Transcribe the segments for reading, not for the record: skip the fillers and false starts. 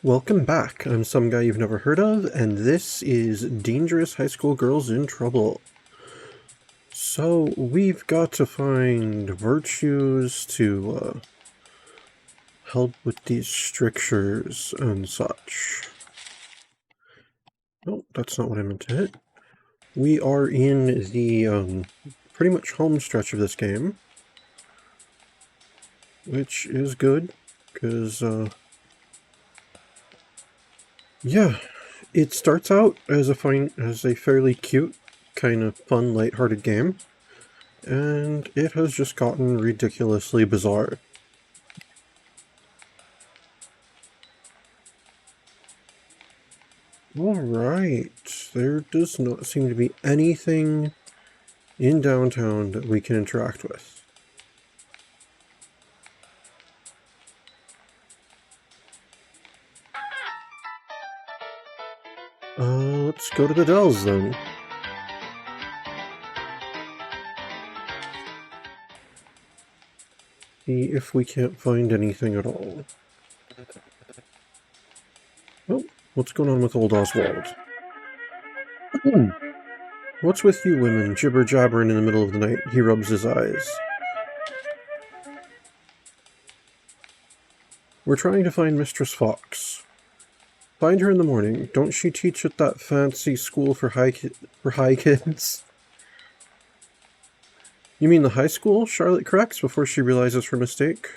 Welcome back. I'm some guy you've never heard of, and this is Dangerous High School Girls in Trouble. So, we've got to find virtues to help with these strictures and such. Oh, that's not what I meant to hit. We are in the pretty much home stretch of this game, which is good, because yeah, it starts out as a fairly cute, kind of fun, lighthearted game, and it has just gotten ridiculously bizarre. Alright, there does not seem to be anything in downtown that we can interact with. Let's go to the Dells then. See if we can't find anything at all. Oh, what's going on with old Oswald? What's with you women jibber-jabbering in the middle of the night? He rubs his eyes. We're trying to find Mistress Fox. Find her in the morning. Don't she teach at that fancy school for high kids? You mean the high school? Charlotte corrects before she realizes her mistake.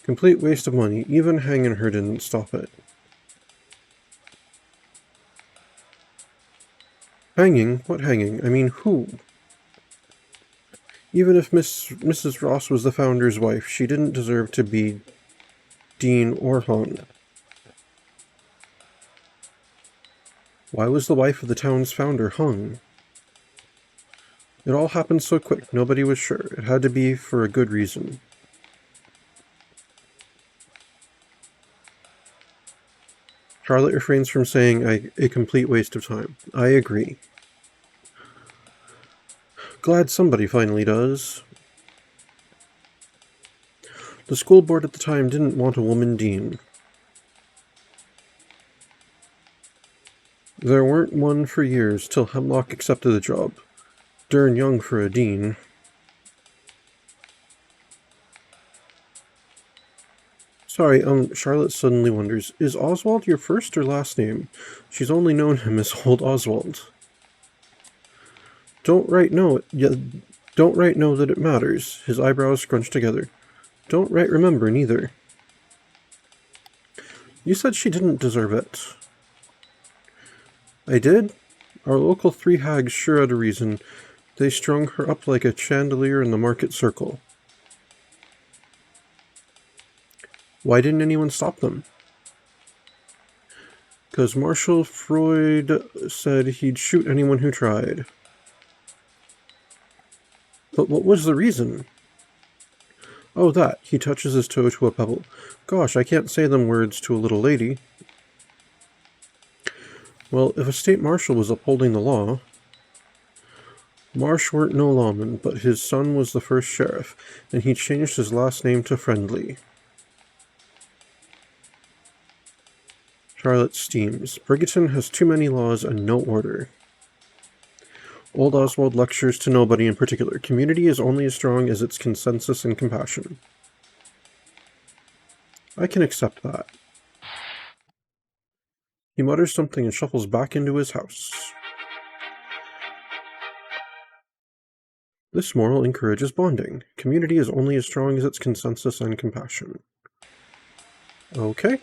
Complete waste of money. Even hanging her didn't stop it. Hanging? What hanging? I mean, who? Even if Mrs. Ross was the founder's wife, she didn't deserve to be dean or hung. Why was the wife of the town's founder hung? It all happened so quick, nobody was sure. It had to be for a good reason. Charlotte refrains from saying a complete waste of time. I agree. Glad somebody finally does. The school board at the time didn't want a woman dean. There weren't one for years till Hemlock accepted the job. Darn young for a dean. Sorry, Charlotte suddenly wonders, is Oswald your first or last name? She's only known him as Old Oswald. Don't right know that it matters. His eyebrows scrunched together. Don't right remember neither. You said she didn't deserve it. I did? Our local three hags sure had a reason. They strung her up like a chandelier in the market circle. Why didn't anyone stop them? Because Marshall Freud said he'd shoot anyone who tried. But what was the reason? Oh, that. He touches his toe to a pebble. Gosh, I can't say them words to a little lady. Well, if a state marshal was upholding the law... Marsh weren't no lawman, but his son was the first sheriff, and he changed his last name to Friendly. Charlotte steams. Brigaton has too many laws and no order. Old Oswald lectures to nobody in particular. Community is only as strong as its consensus and compassion. I can accept that. He mutters something and shuffles back into his house. This moral encourages bonding. Community is only as strong as its consensus and compassion. Okay.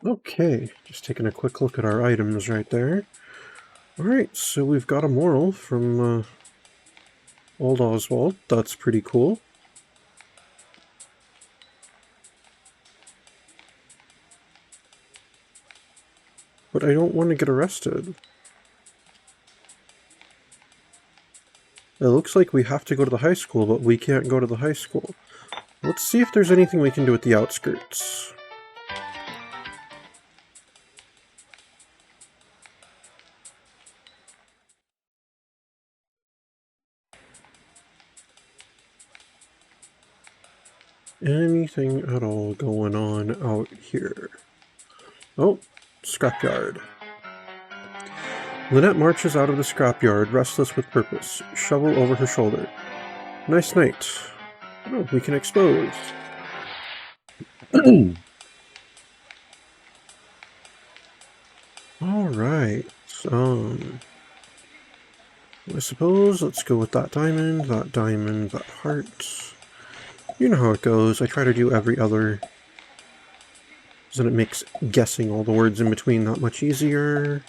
Okay, just taking a quick look at our items right there. Alright, so we've got a moral from Old Oswald. That's pretty cool. But I don't want to get arrested. It looks like we have to go to the high school, but we can't go to the high school. Let's see if there's anything we can do at the outskirts. Anything at all going on out here? Oh, scrapyard. Lynette marches out of the scrapyard, restless with purpose, shovel over her shoulder. Nice night. Oh, we can expose. Alright, I suppose let's go with that diamond, that heart. You know how it goes. I try to do every other, so then it makes guessing all the words in between that much easier.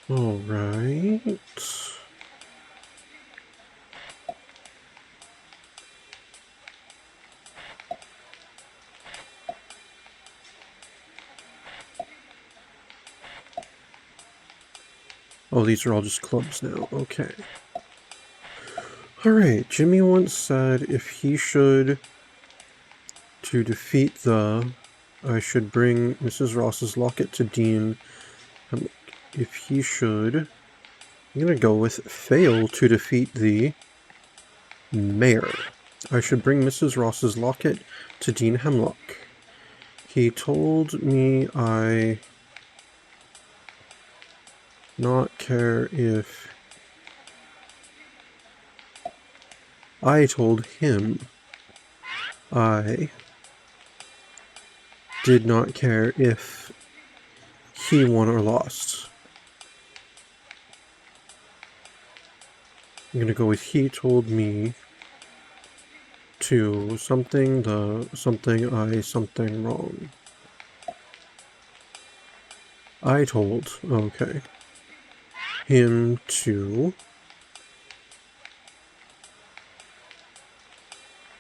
Alright. Oh, these are all just clubs now. Okay. Alright, Jimmy once said if he should, to defeat the, I should bring Mrs. Ross's locket to Dean. If he should, I'm gonna go with fail to defeat the mayor. I should bring Mrs. Ross's locket to Dean Hemlock. He told me I not care if... I told him I did not care if he won or lost. I'm gonna go with he told me to something wrong. I told, okay, him to...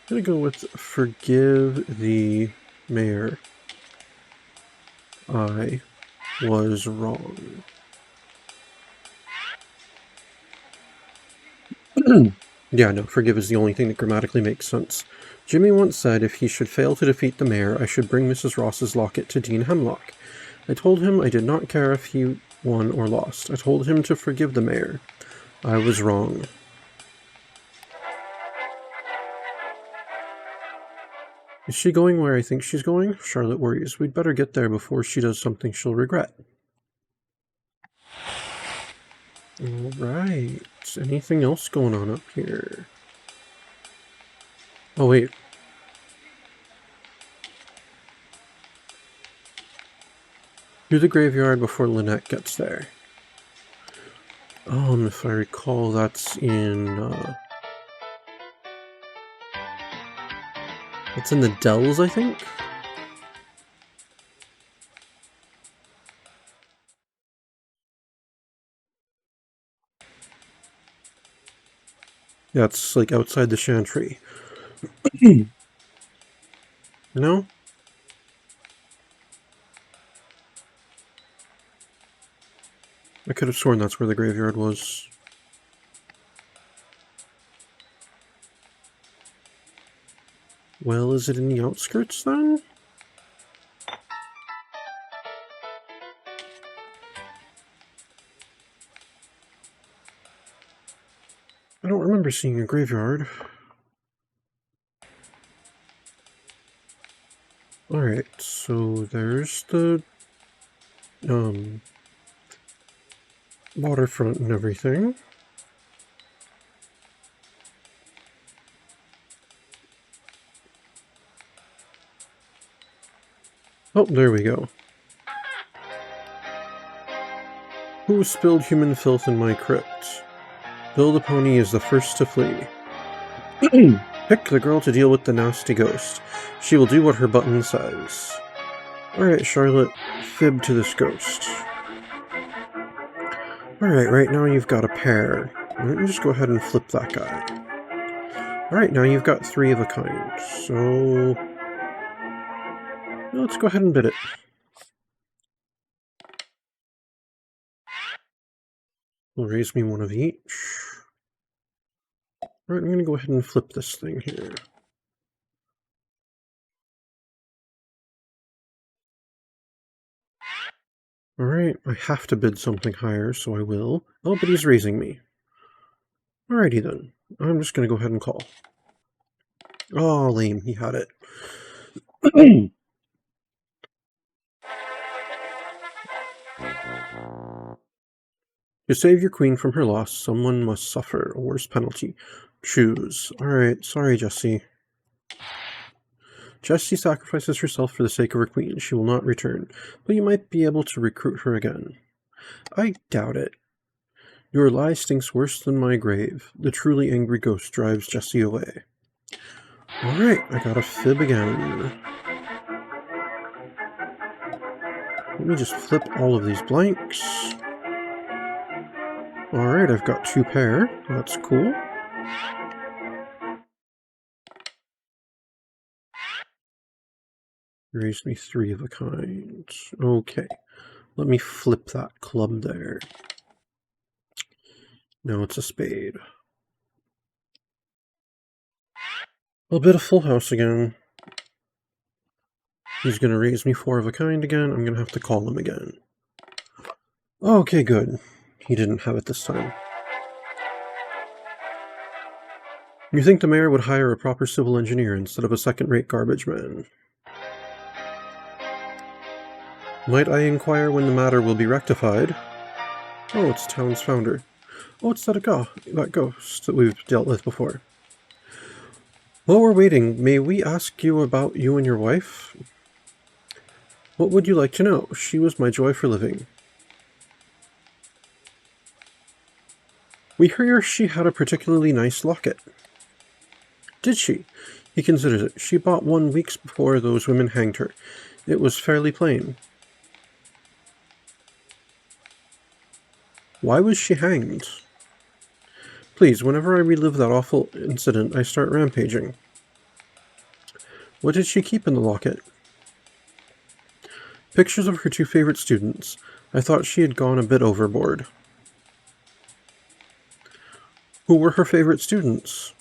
I'm gonna go with forgive the mayor. I was wrong. Yeah, no, forgive is the only thing that grammatically makes sense. Jimmy once said if he should fail to defeat the mayor, I should bring Mrs. Ross's locket to Dean Hemlock. I told him I did not care if he won or lost. I told him to forgive the mayor. I was wrong. Is she going where I think she's going? Charlotte worries. We'd better get there before she does something she'll regret. Alright. Anything else going on up here? Oh, wait. Do the graveyard before Lynette gets there. If I recall, that's in, it's in the Dells, I think? Yeah, it's like outside the Chantry. No? I could have sworn that's where the graveyard was. Well, is it in the outskirts then? I don't remember seeing a graveyard. Alright, so there's the waterfront and everything. Oh, there we go. Who spilled human filth in my crypt? Bill the Pony is the first to flee. Pick the girl to deal with the nasty ghost. She will do what her button says. Alright, Charlotte, fib to this ghost. Alright, right now you've got a pair. Why don't you just go ahead and flip that guy? Alright, now you've got 3 of a kind, so... let's go ahead and bid it. Will raise me 1 of each. Alright, I'm going to go ahead and flip this thing here. Alright, I have to bid something higher, so I will. Oh, but he's raising me. Alrighty then. I'm just going to go ahead and call. Oh, lame. He had it. To save your queen from her loss, someone must suffer a worse penalty. Choose. Alright, sorry, Jessie. Jessie sacrifices herself for the sake of her queen. She will not return, but you might be able to recruit her again. I doubt it. Your lie stinks worse than my grave. The truly angry ghost drives Jessie away. Alright, I got a fib again. Let me just flip all of these blanks. Alright, I've got 2 pair. That's cool. Raised me 3 of a kind. Okay, let me flip that club there. Now it's a spade. I'll bid a full house again. He's going to raise me 4 of a kind again. I'm going to have to call him again. Okay, good. He didn't have it this time. You think the mayor would hire a proper civil engineer instead of a second-rate garbage man? Might I inquire when the matter will be rectified? Oh, it's town's founder. Oh, it's that ghost that we've dealt with before. While we're waiting, may we ask you about you and your wife? What would you like to know? She was my joy for living. We hear she had a particularly nice locket. Did she? He considers it. She bought one weeks before those women hanged her. It was fairly plain. Why was she hanged? Please, whenever I relive that awful incident, I start rampaging. What did she keep in the locket? Pictures of her 2 favorite students. I thought she had gone a bit overboard. Who were her favorite students?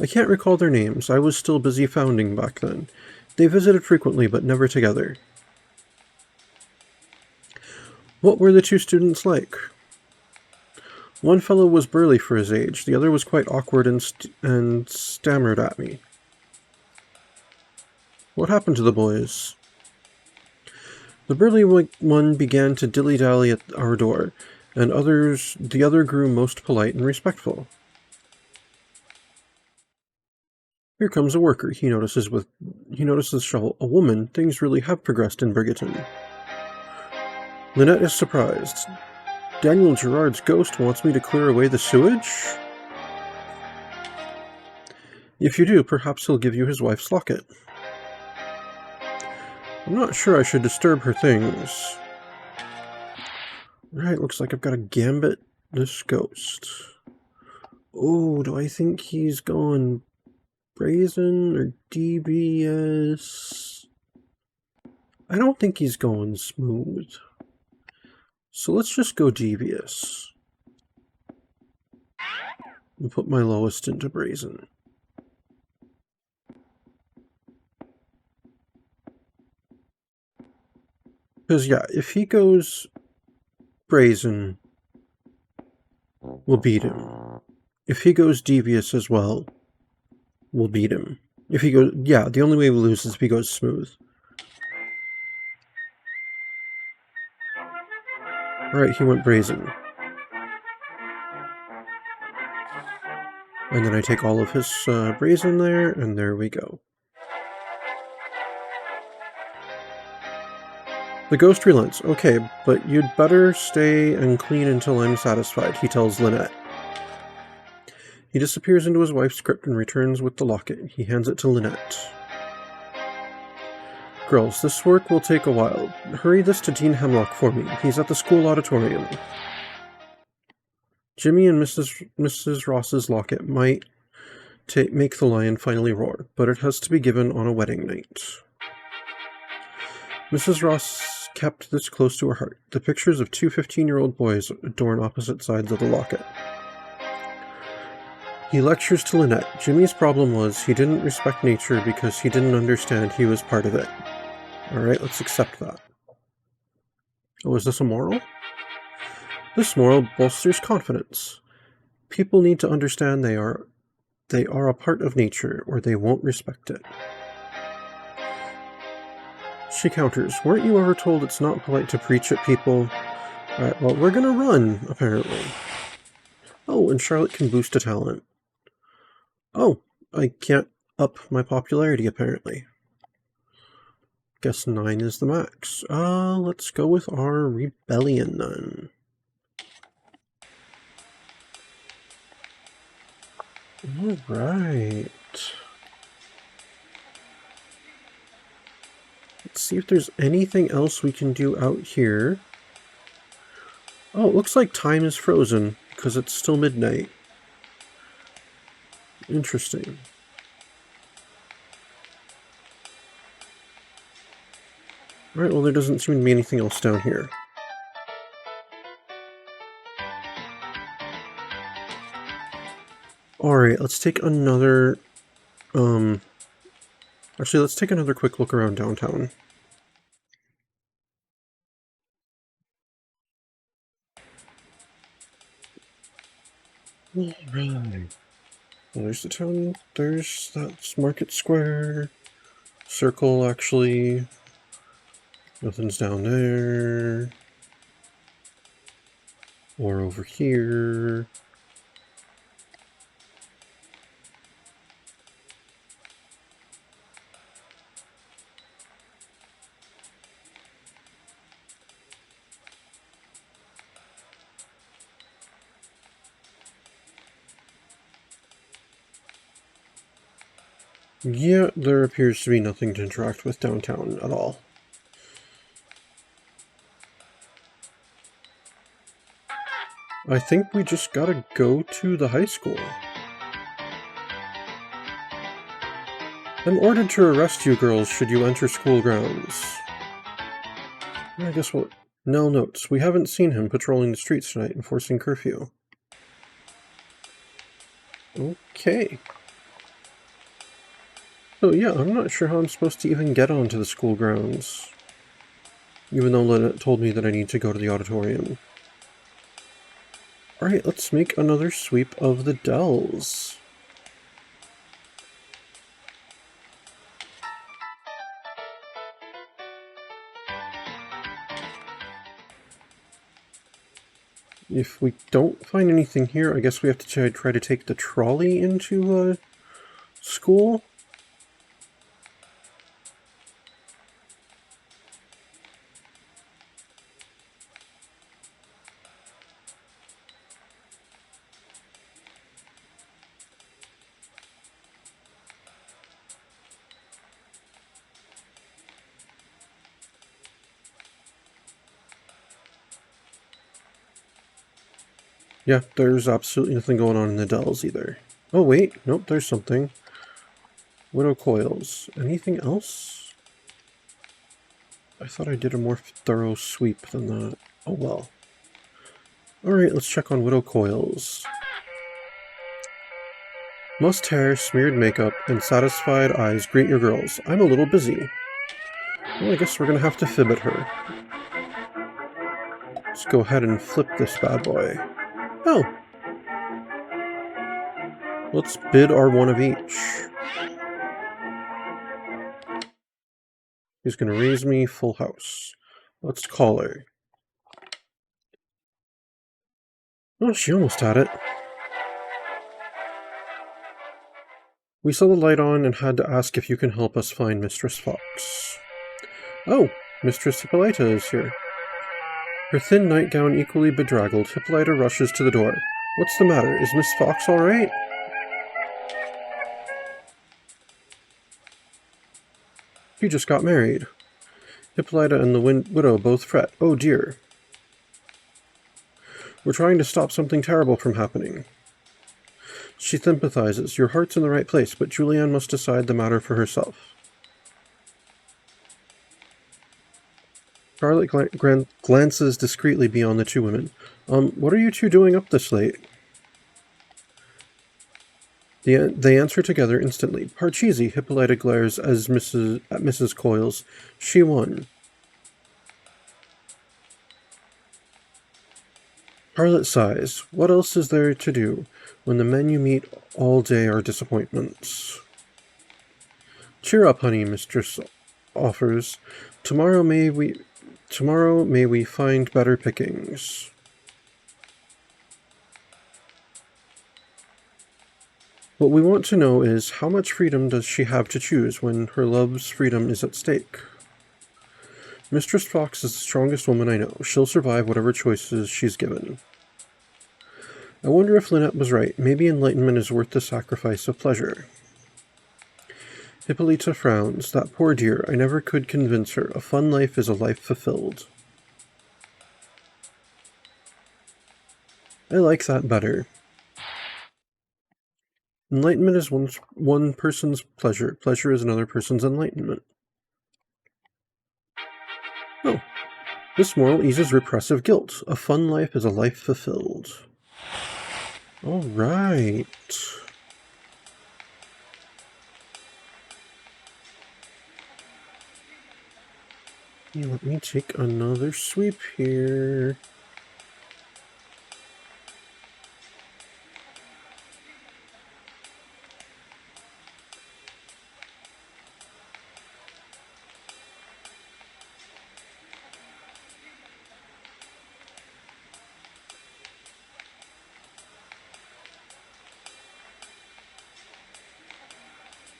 I can't recall their names. I was still busy founding back then. They visited frequently, but never together. What were the 2 students like? One fellow was burly for his age. The other was quite awkward and stammered at me. What happened to the boys? The burly one began to dilly-dally at our door, and the other grew most polite and respectful. Here comes a worker. He notices the shovel. A woman. Things really have progressed in Brigaton. Lynette is surprised. Daniel Gerard's ghost wants me to clear away the sewage? If you do, perhaps he'll give you his wife's locket. I'm not sure I should disturb her things. Alright, looks like I've got to gambit this ghost. Oh, do I think he's going brazen or DBS? I don't think he's going smooth. So let's just go devious. And put my lowest into brazen. Because, yeah, if he goes brazen, we'll beat him. If he goes devious as well, we'll beat him. If he goes, yeah, the only way we lose is if he goes smooth. Alright, he went brazen. And then I take all of his brazen there, and there we go. The ghost relents. Okay, but you'd better stay and clean until I'm satisfied, he tells Lynette. He disappears into his wife's crypt and returns with the locket. He hands it to Lynette. Girls, this work will take a while. Hurry this to Dean Hemlock for me. He's at the school auditorium. Jimmy and Mrs. Ross's locket might make the lion finally roar, but it has to be given on a wedding night. Mrs. Ross kept this close to her heart. The pictures of two 15-year-old boys adorn opposite sides of the locket. He lectures to Lynette. Jimmy's problem was he didn't respect nature because he didn't understand he was part of it. Alright, let's accept that. Oh, is this a moral? This moral bolsters confidence. People need to understand they are a part of nature, or they won't respect it. She counters, weren't you ever told it's not polite to preach at people? Alright, well, we're gonna run, apparently. Oh, and Charlotte can boost a talent. Oh, I can't up my popularity, apparently. Guess 9 is the max. Let's go with our rebellion, then. Alright. Let's see if there's anything else we can do out here. Oh, it looks like time is frozen because it's still midnight. Interesting. Alright, well, there doesn't seem to be anything else down here. Alright, let's take another, actually, let's take another quick look around downtown. Alright. Well, there's the town, there's that Market Square, Circle, actually. Nothing's down there. Or over here. Yeah, there appears to be nothing to interact with downtown at all. I think we just gotta go to the high school. I'm ordered to arrest you girls should you enter school grounds. I guess what? Nell notes, we haven't seen him patrolling the streets tonight enforcing curfew. Okay. So yeah, I'm not sure how I'm supposed to even get onto the school grounds. Even though Lynette told me that I need to go to the auditorium. Alright, let's make another sweep of the Dells. If we don't find anything here, I guess we have to try to take the trolley into school. Yeah, there's absolutely nothing going on in the Dells either. Oh wait, nope, there's something. Widow Coils. Anything else? I thought I did a more thorough sweep than that. Oh well. Alright, let's check on Widow Coils. Mussed hair, smeared makeup, and satisfied eyes greet your girls. I'm a little busy. Well, I guess we're gonna have to fib at her. Let's go ahead and flip this bad boy. Oh! Let's bid our one of each. He's gonna raise me full house. Let's call her. Oh, she almost had it. We saw the light on and had to ask if you can help us find Mistress Fox. Oh, Mistress Hippolyta is here. Her thin nightgown equally bedraggled, Hippolyta rushes to the door. What's the matter? Is Miss Fox all right? She just got married. Hippolyta and the widow both fret. Oh dear. We're trying to stop something terrible from happening. She sympathizes. Your heart's in the right place, but Julianne must decide the matter for herself. Charlotte glances discreetly beyond the two women. What are you two doing up this late? They answer together instantly. Parcheesi, Hippolyta glares at Mrs. Coils. She won. Charlotte sighs. What else is there to do when the men you meet all day are disappointments? Cheer up, honey, Mistress offers. Tomorrow may we find better pickings. What we want to know is, how much freedom does she have to choose when her love's freedom is at stake? Mistress Fox is the strongest woman I know. She'll survive whatever choices she's given. I wonder if Lynette was right. Maybe enlightenment is worth the sacrifice of pleasure. Hippolyta frowns. That poor dear. I never could convince her. A fun life is a life fulfilled. I like that better. Enlightenment is one person's pleasure. Pleasure is another person's enlightenment. Oh. This moral eases repressive guilt. A fun life is a life fulfilled. All right. Let me take another sweep here.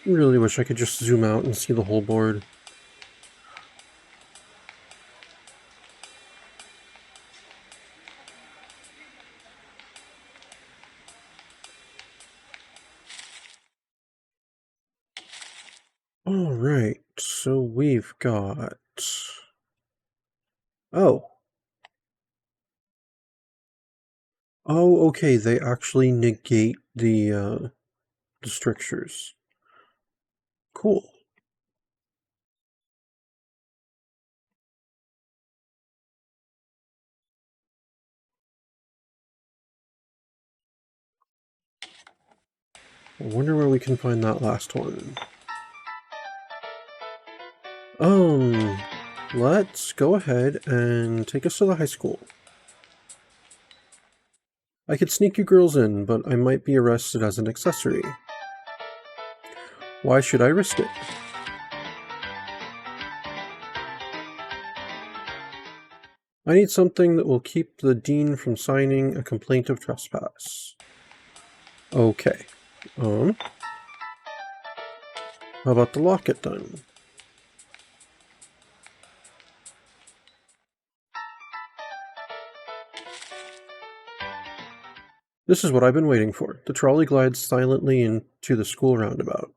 I really wish I could just zoom out and see the whole board. Alright, so we've got... Oh. Oh, okay, they actually negate the strictures. Cool. I wonder where we can find that last one. Let's go ahead and take us to the high school. I could sneak you girls in, but I might be arrested as an accessory. Why should I risk it? I need something that will keep the dean from signing a complaint of trespass. Okay. How about the locket then? This is what I've been waiting for. The trolley glides silently into the school roundabout.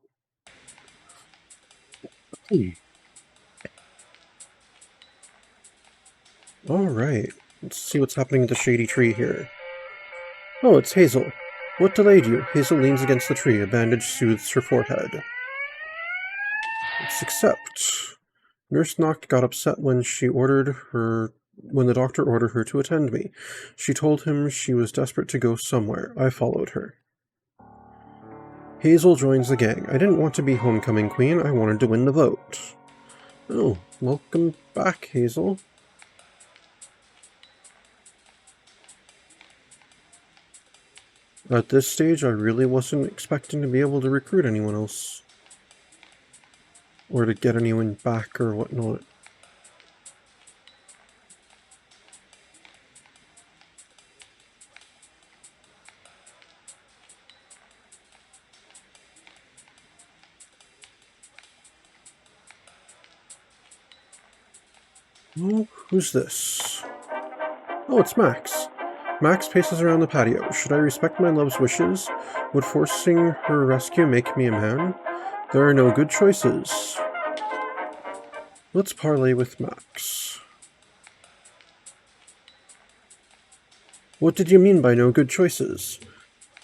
Alright, let's see what's happening at the shady tree here. Oh, it's Hazel. What delayed you? Hazel leans against the tree. A bandage soothes her forehead. Let's accept. Nurse Knock got upset when the doctor ordered her to attend me. She told him she was desperate to go somewhere. I followed her. Hazel joins the gang. I didn't want to be homecoming queen. I wanted to win the vote. Oh, welcome back, Hazel. At this stage, I really wasn't expecting to be able to recruit anyone else. Or to get anyone back or whatnot. Oh, who's this? Oh, it's Max. Max paces around the patio. Should I respect my love's wishes? Would forcing her rescue make me a man? There are no good choices. Let's parley with Max. What did you mean by no good choices?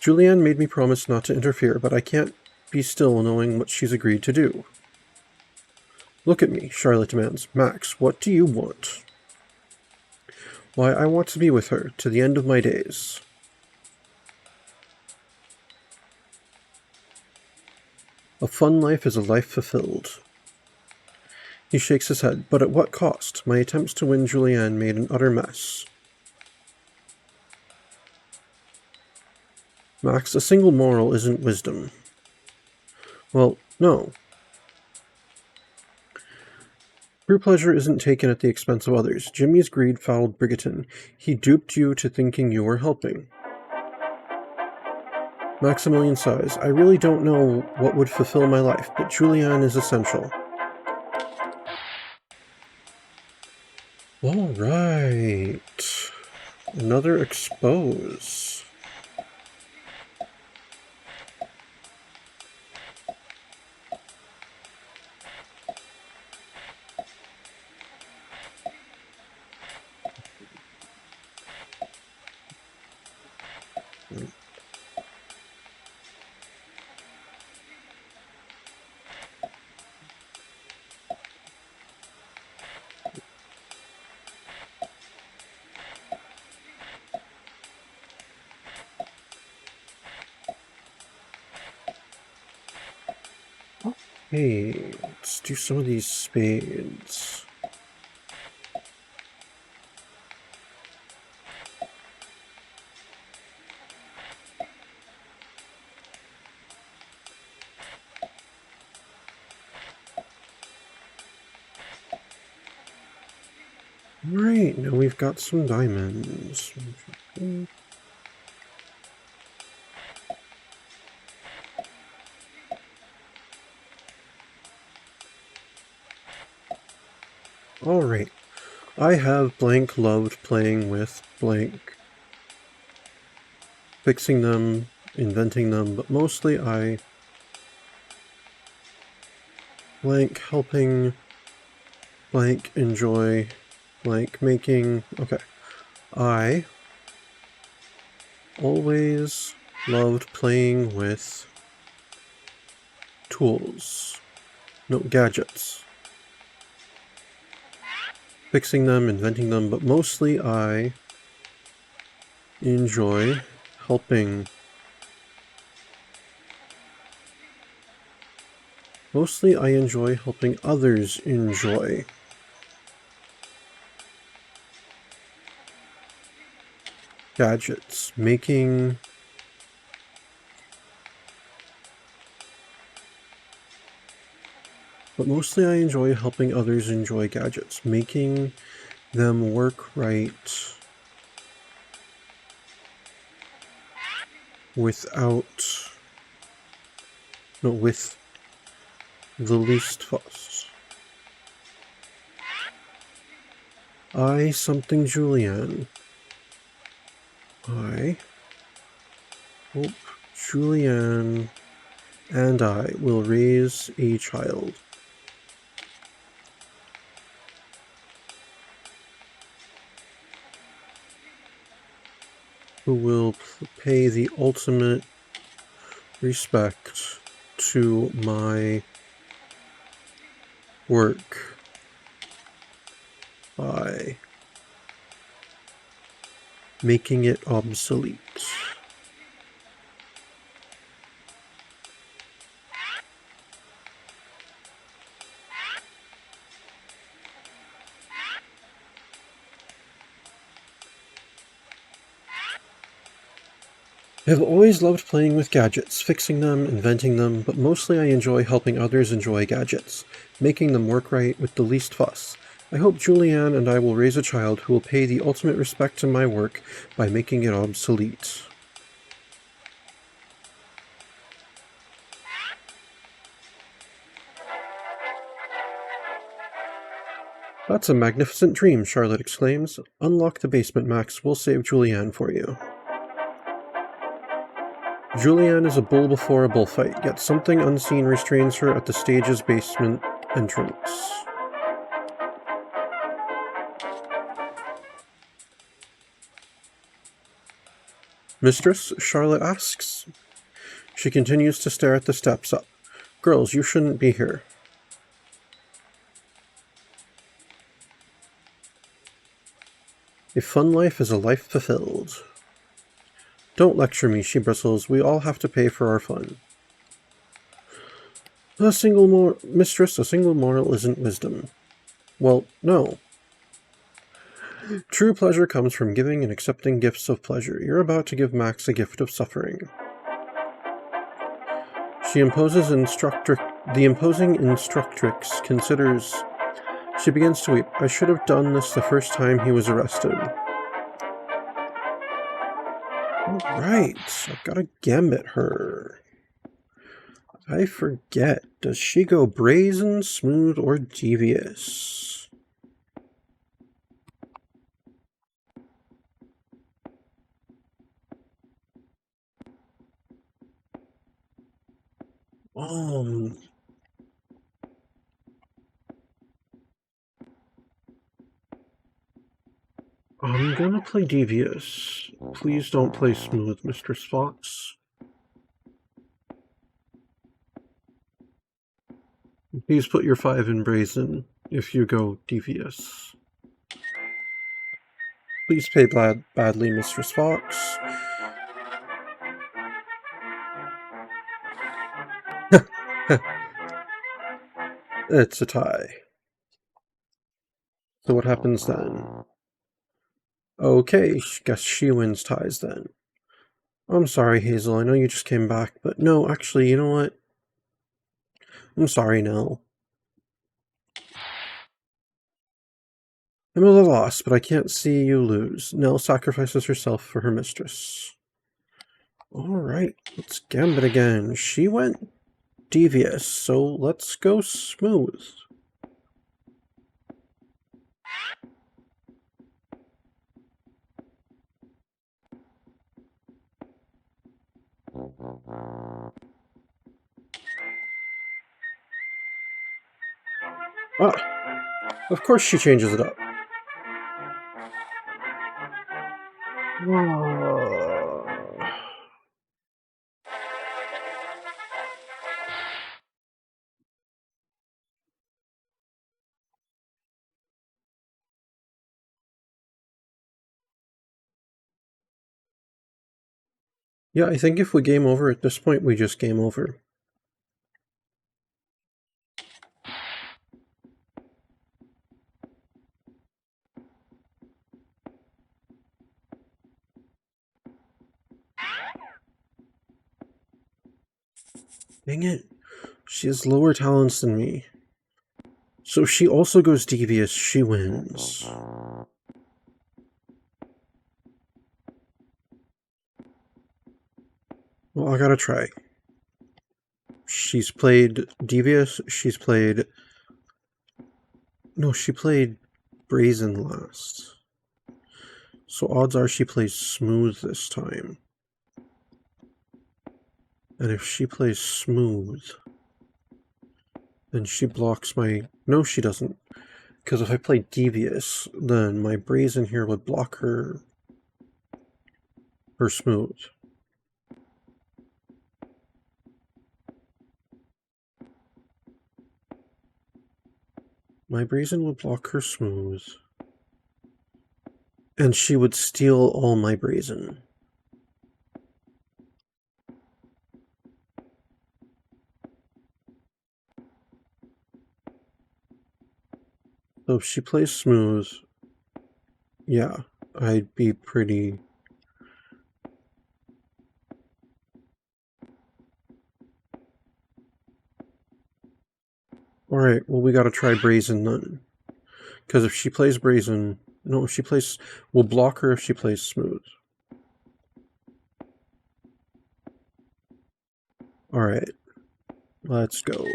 Julianne made me promise not to interfere, but I can't be still knowing what she's agreed to do. Look at me, Charlotte demands. Max, what do you want? Why, I want to be with her, to the end of my days. A fun life is a life fulfilled. He shakes his head. But at what cost? My attempts to win Julianne made an utter mess. Max, a single moral isn't wisdom. Well, no. True pleasure isn't taken at the expense of others. Jimmy's greed fouled Brigatin. He duped you to thinking you were helping. Maximilian sighs. I really don't know what would fulfill my life, but Julianne is essential. All right. Another expose. Hey, let's do some of these spades. Right, now we've got some diamonds. Alright, I have blank loved playing with blank, fixing them, inventing them, but mostly I blank helping, blank enjoy, blank making. Okay. I always loved playing with tools. No, gadgets. Fixing them, inventing them, but mostly I enjoy helping. Mostly I enjoy helping others enjoy. Gadgets. Making... But mostly I enjoy helping others enjoy gadgets. Making them work right without... No, with the least fuss. I something Julianne. I hope Julianne and I will raise a child who will pay the ultimate respect to my work by making it obsolete. I've always loved playing with gadgets, fixing them, inventing them, but mostly I enjoy helping others enjoy gadgets, making them work right with the least fuss. I hope Julianne and I will raise a child who will pay the ultimate respect to my work by making it obsolete. That's a magnificent dream, Charlotte exclaims. Unlock the basement, Max. We'll save Julianne for you. Julianne is a bull before a bullfight, yet something unseen restrains her at the stage's basement entrance. Mistress? Charlotte asks. She continues to stare at the steps up. Girls, you shouldn't be here. A fun life is a life fulfilled. Don't lecture me, she bristles. We all have to pay for our fun. Mistress, a single moral isn't wisdom. Well, no. True pleasure comes from giving and accepting gifts of pleasure. You're about to give Max a gift of suffering. The imposing instructrix considers. She begins to weep. I should have done this the first time he was arrested. Alright, I've got to gambit her. I forget. Does she go brazen, smooth, or devious? I'm gonna play devious. Please don't play smooth, Mistress Fox. Please put your 5 in brazen if you go devious. Please pay badly, Mistress Fox. It's a tie. So what happens then? Okay, guess she wins ties then. I'm sorry, Hazel, I know you just came back, but no, actually, you know what? I'm sorry, Nell. I'm at a loss, but I can't see you lose. Nell sacrifices herself for her mistress. Alright, let's gambit again. She went devious, so let's go smooth. Ah, of course she changes it up. Yeah, I think if we game over at this point, we just game over. Dang it. She has lower talents than me. So if she also goes devious, she wins. Well, I gotta try. She's played devious, she's played... No, she played brazen last. So odds are she plays smooth this time. And if she plays smooth, then she blocks my... No, she doesn't. Because if I play devious, then my brazen here would block her smooth. My brazen would block her smooth. And she would steal all my brazen. So if she plays smooth, yeah, I'd be pretty... Alright, well we gotta try brazen then. Because if she plays brazen... No, if she plays... We'll block her if she plays smooth. Alright. Let's go.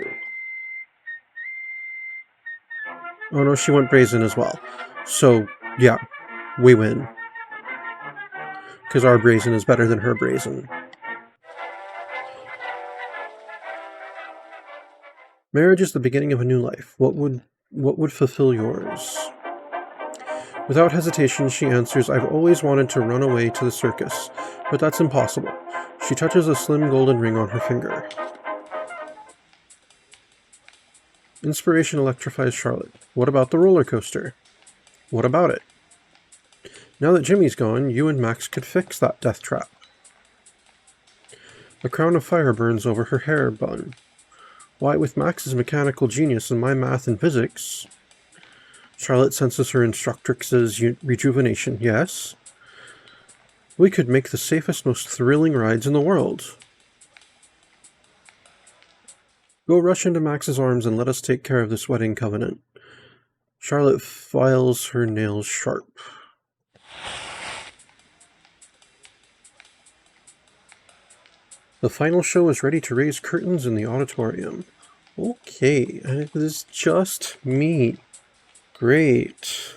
Oh no, she went brazen as well. So, yeah, we win. Because our brazen is better than her brazen. Marriage is the beginning of a new life. What would fulfill yours? Without hesitation, she answers, I've always wanted to run away to the circus, but that's impossible. She touches a slim golden ring on her finger. Inspiration electrifies Charlotte. What about the roller coaster? What about it? Now that Jimmy's gone, you and Max could fix that death trap. A crown of fire burns over her hair bun. Why, with Max's mechanical genius and my math and physics... Charlotte senses her instructrix's rejuvenation. Yes? We could make the safest, most thrilling rides in the world. Go rush into Max's arms and let us take care of this wedding covenant. Charlotte files her nails sharp. The final show is ready to raise curtains in the auditorium. Okay, and it is just me. Great.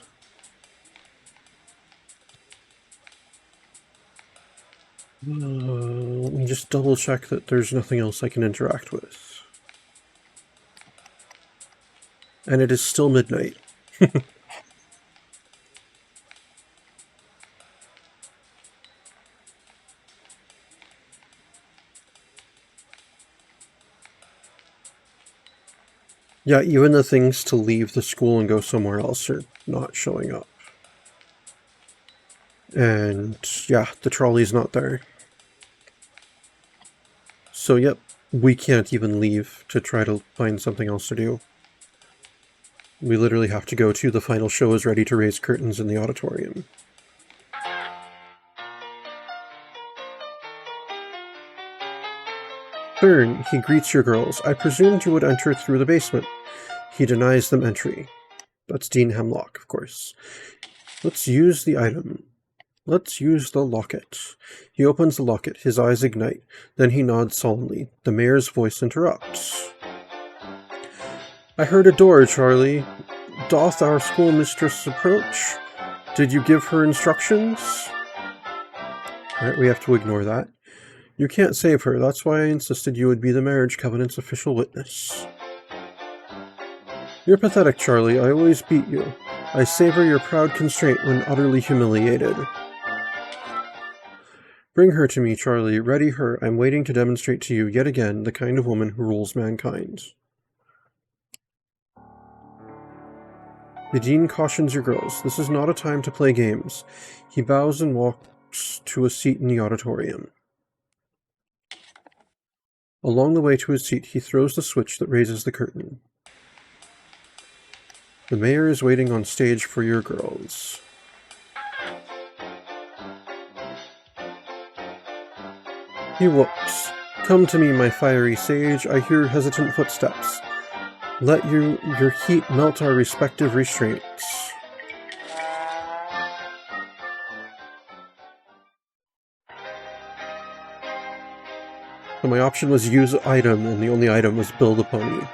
Let me just double check that there's nothing else I can interact with. And it is still midnight. Yeah, even the things to leave the school and go somewhere else are not showing up. And yeah, the trolley's not there. So yep, we can't even leave to try to find something else to do. We literally have to go to the final show is ready to raise curtains in the auditorium. Thurn, he greets your girls. I presumed you would enter through the basement. He denies them entry. That's Dean Hemlock, of course. Let's use the item. Let's use the locket. He opens the locket. His eyes ignite. Then he nods solemnly. The mayor's voice interrupts. I heard a door, Charlie. Doth our schoolmistress approach? Did you give her instructions? Alright, we have to ignore that. You can't save her. That's why I insisted you would be the marriage covenant's official witness. You're pathetic, Charlie. I always beat you. I savor your proud constraint when utterly humiliated. Bring her to me, Charlie. Ready her. I'm waiting to demonstrate to you yet again the kind of woman who rules mankind. The Dean cautions your girls. This is not a time to play games. He bows and walks to a seat in the auditorium. Along the way to his seat, he throws the switch that raises the curtain. The mayor is waiting on stage for your girls. He whoops. Come to me, my fiery sage. I hear hesitant footsteps. Let your heat melt our respective restraints. So my option was use item, and the only item was build a pony.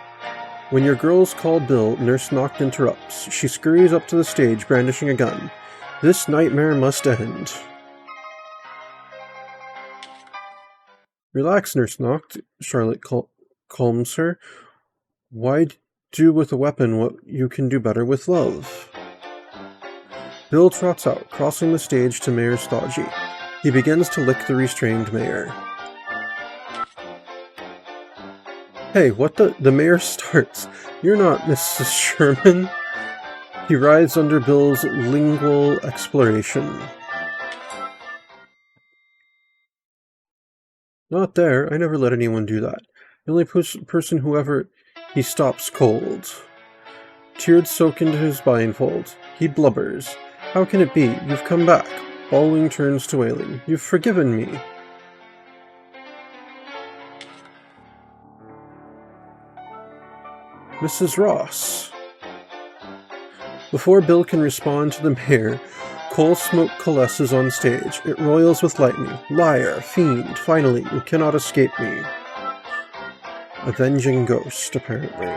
When your girls call Bill, Nurse Noct interrupts. She scurries up to the stage, brandishing a gun. This nightmare must end. Relax, Nurse Noct, Charlotte calms her. Why do with a weapon what you can do better with love? Bill trots out, crossing the stage to Mayor Stodgy. He begins to lick the restrained mayor. Hey, what the mayor starts. You're not Mrs. Sherman. He rides under Bill's lingual exploration. Not there. I never let anyone do that. The only person who ever... He stops cold. Tears soak into his blindfold. He blubbers. How can it be? You've come back. Bawling turns to wailing. You've forgiven me. Mrs. Ross. Before Bill can respond to the mayor, coal smoke coalesces on stage. It roils with lightning. Liar, fiend, finally, you cannot escape me. Avenging ghost, apparently.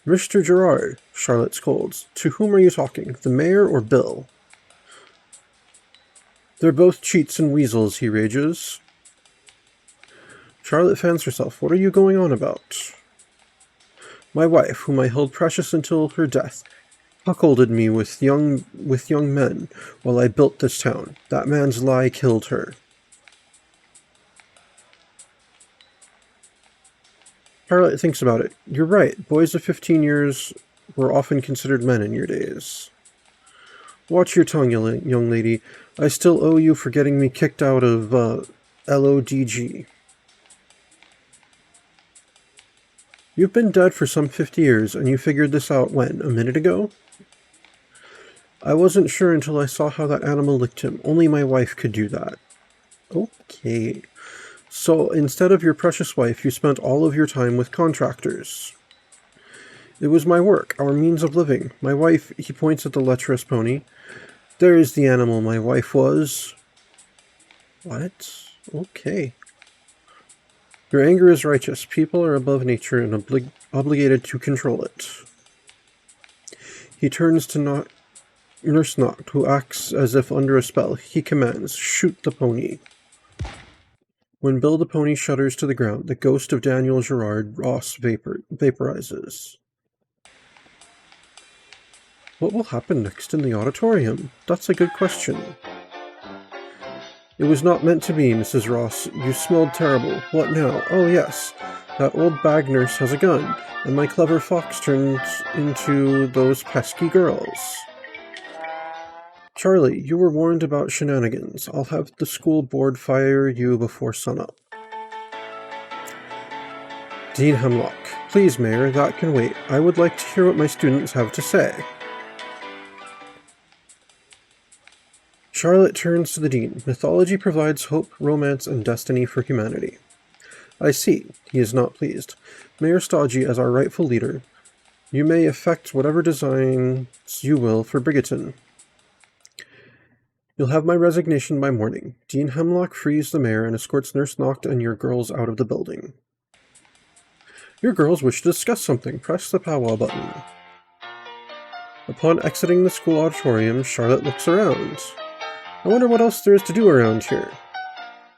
Mr. Gerard, Charlotte scolds. To whom are you talking, the mayor or Bill? They're both cheats and weasels, he rages. Charlotte fans herself. What are you going on about? My wife, whom I held precious until her death, cuckolded me with young men while I built this town. That man's lie killed her. Charlotte thinks about it. You're right. Boys of 15 years were often considered men in your days. Watch your tongue, young lady. I still owe you for getting me kicked out of LODG. You've been dead for some 50 years, and you figured this out when? A minute ago? I wasn't sure until I saw how that animal licked him. Only my wife could do that. Okay. So, instead of your precious wife, you spent all of your time with contractors. It was my work, our means of living. My wife, he points at the lecherous pony. There is the animal my wife was. What? Okay. Your anger is righteous. People are above nature and obligated to control it. He turns to Nurse Noct, who acts as if under a spell. He commands, shoot the pony. When Bill the pony shudders to the ground, the ghost of Daniel Gerard Ross vaporizes. What will happen next in the auditorium? That's a good question. It was not meant to be, Mrs. Ross. You smelled terrible. What now? Oh, yes. That old bag nurse has a gun, and my clever fox turned into those pesky girls. Charlie, you were warned about shenanigans. I'll have the school board fire you before sunup. Dean Hemlock. Please, Mayor, that can wait. I would like to hear what my students have to say. Charlotte turns to the Dean. Mythology provides hope, romance, and destiny for humanity. I see. He is not pleased. Mayor Stodgy, as our rightful leader, you may effect whatever designs you will for Brigaton. You'll have my resignation by morning. Dean Hemlock frees the mayor and escorts Nurse Noct and your girls out of the building. Your girls wish to discuss something. Press the powwow button. Upon exiting the school auditorium, Charlotte looks around. I wonder what else there is to do around here.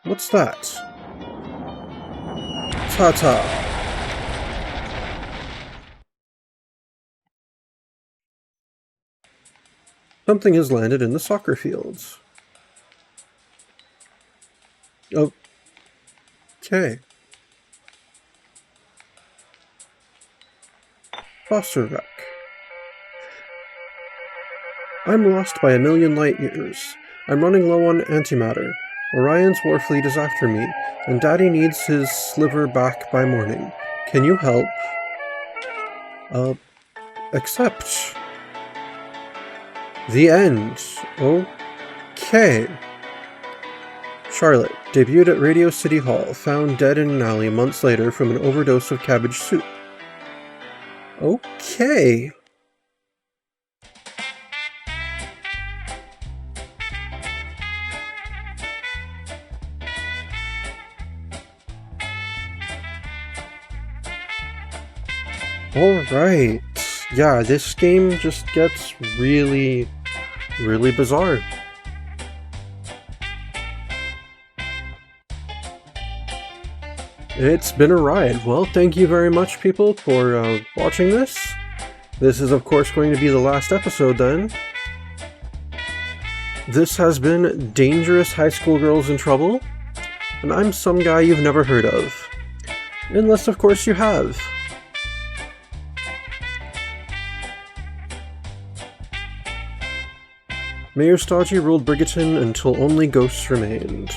What's that? Ta-ta. Something has landed in the soccer fields. Okay. Foster wreck. I'm lost by a million light years. I'm running low on antimatter. Orion's war fleet is after me, and Daddy needs his sliver back by morning. Can you help? Accept. The end. Okay. Charlotte, debuted at Radio City Hall, found dead in an alley months later from an overdose of cabbage soup. Okay. Alright. Yeah, this game just gets really, really bizarre. It's been a ride. Well, thank you very much, people, for watching this. This is, of course, going to be the last episode, then. This has been Dangerous High School Girls in Trouble, and I'm some guy you've never heard of. Unless, of course, you have. Mayor Stodgy ruled Brigaton until only ghosts remained.